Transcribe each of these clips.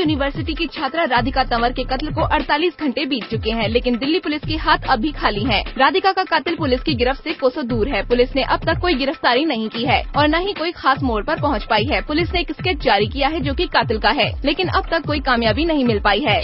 University की छात्रा राधिका तंवर के कत्ल को 48 घंटे बीत चुके हैं, लेकिन दिल्ली पुलिस के हाथ अब भी खाली हैं। राधिका का कातिल पुलिस की गिरफ्त से कोसों दूर है। पुलिस ने अब तक कोई गिरफ्तारी नहीं की है और न ही कोई खास मोड़ पर पहुंच पाई है। पुलिस ने एक स्केच जारी किया है जो कि कातिल का है, लेकिन अब तक कोई कामयाबी नहीं मिल पाई है।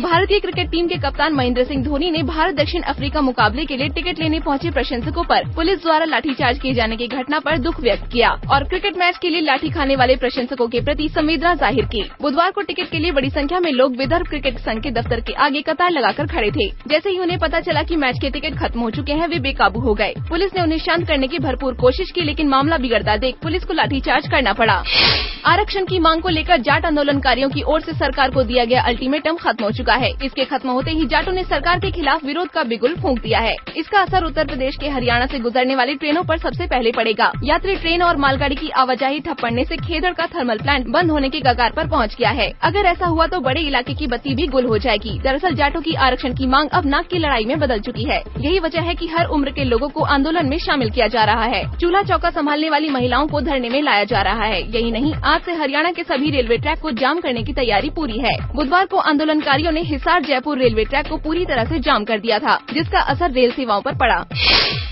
भारतीय क्रिकेट टीम के कप्तान महेंद्र सिंह धोनी ने भारत दक्षिण अफ्रीका मुकाबले के लिए टिकट लेने पहुंचे प्रशंसकों पर पुलिस द्वारा लाठीचार्ज किए जाने की घटना पर दुख व्यक्त किया और क्रिकेट मैच के लिए लाठी खाने वाले प्रशंसकों के प्रति संवेदना जाहिर की। बुधवार को टिकट के लिए बड़ी संख्या में लोग विदर्भ क्रिकेट संघ के दफ्तर के आगे कतार लगाकर खड़े थे। जैसे ही उन्हें पता चला कि मैच के टिकट खत्म हो चुके हैं, वे बेकाबू हो गए। पुलिस ने उन्हें शांत करने की भरपूर कोशिश की, लेकिन मामला बिगड़ता देख पुलिस को लाठीचार्ज करना पड़ा। आरक्षण की मांग को लेकर जाट आंदोलनकारियों की ओर से सरकार को दिया गया अल्टीमेटम खत्म हो चुका है। इसके खत्म होते ही जाटों ने सरकार के खिलाफ विरोध का बिगुल फूंक दिया है। इसका असर उत्तर प्रदेश के हरियाणा से गुजरने वाली ट्रेनों पर सबसे पहले पड़ेगा। यात्री ट्रेन और मालगाड़ी की आवाजाही ठप पड़ने से खेदड़ का थर्मल प्लांट बंद होने के कगार पर पहुंच गया है। अगर ऐसा हुआ तो बड़े इलाके की बत्ती भी गुल हो जाएगी। दरअसल जाटों की आरक्षण की मांग अब नाक की लड़ाई में बदल चुकी है। यही वजह है कि हर उम्र के लोगों को आंदोलन में शामिल किया जा रहा है। चूल्हा चौका संभालने वाली महिलाओं को धरने में लाया जा रहा है। यही नहीं, आज से हरियाणा के सभी रेलवे ट्रैक को जाम करने की तैयारी पूरी है। बुधवार को आंदोलनकारियों ने हिसार जयपुर रेलवे ट्रैक को पूरी तरह से जाम कर दिया था, जिसका असर रेल सेवाओं पर पड़ा।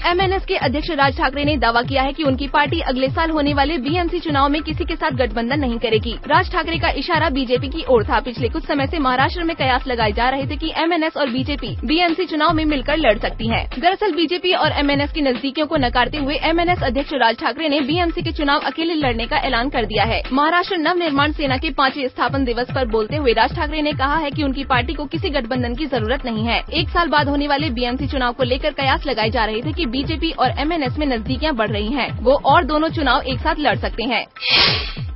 MNS के अध्यक्ष राज ठाकरे ने दावा किया है कि उनकी पार्टी अगले साल होने वाले BMC चुनाव में किसी के साथ गठबंधन नहीं करेगी। राज ठाकरे का इशारा बीजेपी की ओर था। पिछले कुछ समय से महाराष्ट्र में कयास लगाए जा रहे थे कि MNS और बीजेपी BMC चुनाव में मिलकर लड़ सकती हैं। दरअसल बीजेपी और MNS की नजदीकियों को नकारते हुए MNS अध्यक्ष राज ठाकरे ने BMC के चुनाव अकेले लड़ने का ऐलान कर दिया है। महाराष्ट्र नव निर्माण सेना के 5वें स्थापन दिवस पर बोलते हुए राज ठाकरे ने कहा है कि उनकी पार्टी को किसी गठबंधन की जरूरत नहीं है। एक साल बाद होने वाले BMC चुनाव को लेकर कयास लगाए जा रहे थे कि बीजेपी और MNS में नजदीकियां बढ़ रही हैं। वो और दोनों चुनाव एक साथ लड़ सकते हैं।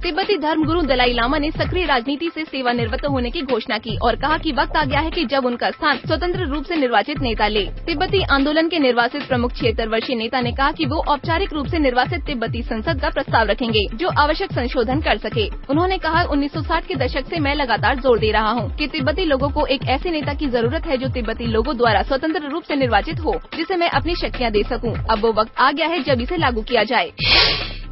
तिब्बती धर्मगुरु दलाई लामा ने सक्रिय राजनीति से सेवानिवृत्त होने की घोषणा की और कहा कि वक्त आ गया है कि जब उनका स्थान स्वतंत्र रूप से निर्वाचित नेता ले। तिब्बती आंदोलन के निर्वासित प्रमुख 76 वर्षीय नेता ने कहा कि वो औपचारिक रूप से निर्वासित तिब्बती संसद का प्रस्ताव रखेंगे जो आवश्यक संशोधन कर सके। उन्होंने कहा, 1960 के दशक से मैं लगातार जोर दे रहा हूँ कि तिब्बती लोगों को एक ऐसे नेता की जरूरत है जो तिब्बती लोगों द्वारा स्वतंत्र रूप से निर्वाचित हो, जिसे मैं अपनी शक्तियाँ दे सकूँ। अब वो वक्त आ गया है जब इसे लागू किया जाए।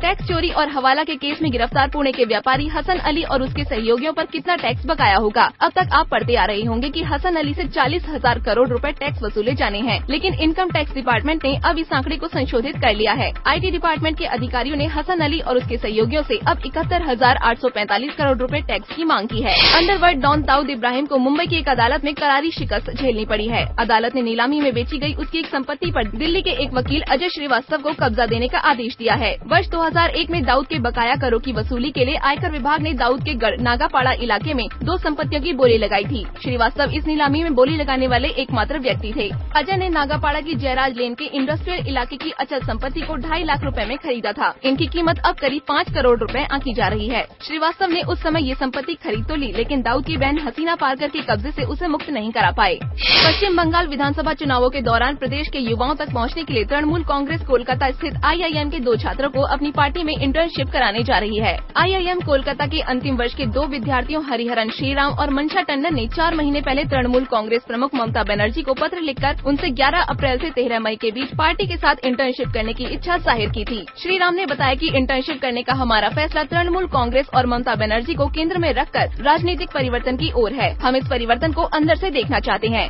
टैक्स चोरी और हवाला के केस में गिरफ्तार पुणे के व्यापारी हसन अली और उसके सहयोगियों पर कितना टैक्स बकाया होगा। अब तक आप पढ़ते आ रहे होंगे कि हसन अली से 40,000 करोड़ रुपए टैक्स वसूले जाने हैं, लेकिन इनकम टैक्स डिपार्टमेंट ने अब इस आंकड़े को संशोधित कर लिया है। IT डिपार्टमेंट के अधिकारियों ने हसन अली और उसके सहयोगियों से अब 71,845 करोड़ रुपए टैक्स की मांग की है। अंडरवर्ल्ड डॉन दाऊद इब्राहिम को मुंबई की एक अदालत में करारी शिकस्त झेलनी पड़ी है। अदालत ने नीलामी में बेची गई उसकी एक संपत्ति पर दिल्ली के एक वकील अजय श्रीवास्तव को कब्जा देने का आदेश दिया है। वर्ष 2001 में दाऊद के बकाया करों की वसूली के लिए आयकर विभाग ने दाऊद के गढ़ नागापाड़ा इलाके में 2 संपत्तियों की बोली लगाई थी। श्रीवास्तव इस नीलामी में बोली लगाने वाले एकमात्र व्यक्ति थे। अजय ने नागापाड़ा की जयराज लेन के इंडस्ट्रियल इलाके की अचल संपत्ति को 2.5 लाख रुपए में खरीदा था। इनकी कीमत अब करीब 5 करोड़ रुपए आंकी जा रही है। श्रीवास्तव ने उस समय ये संपत्ति खरीद तो ली, लेकिन दाऊद की बहन हसीना पारकर के कब्जे से उसे मुक्त नहीं करा पाए। पश्चिम बंगाल विधानसभा चुनावों के दौरान प्रदेश के युवाओं तक पहुँचने के लिए तृणमूल कांग्रेस कोलकाता स्थित IIM के 2 छात्रों को अपनी पार्टी में इंटर्नशिप कराने जा रही है। IIM कोलकाता के अंतिम वर्ष के 2 विद्यार्थियों हरिहरन श्रीराम और मंशा टंडन ने 4 महीने पहले तृणमूल कांग्रेस प्रमुख ममता बनर्जी को पत्र लिखकर उनसे 11 अप्रैल से 13 मई के बीच पार्टी के साथ इंटर्नशिप करने की इच्छा जाहिर की थी। श्रीराम ने बताया कि इंटर्नशिप करने का हमारा फैसला तृणमूल कांग्रेस और ममता बनर्जी को केंद्र में रखकर राजनीतिक परिवर्तन की ओर है। हम इस परिवर्तन को अंदर से देखना चाहते हैं।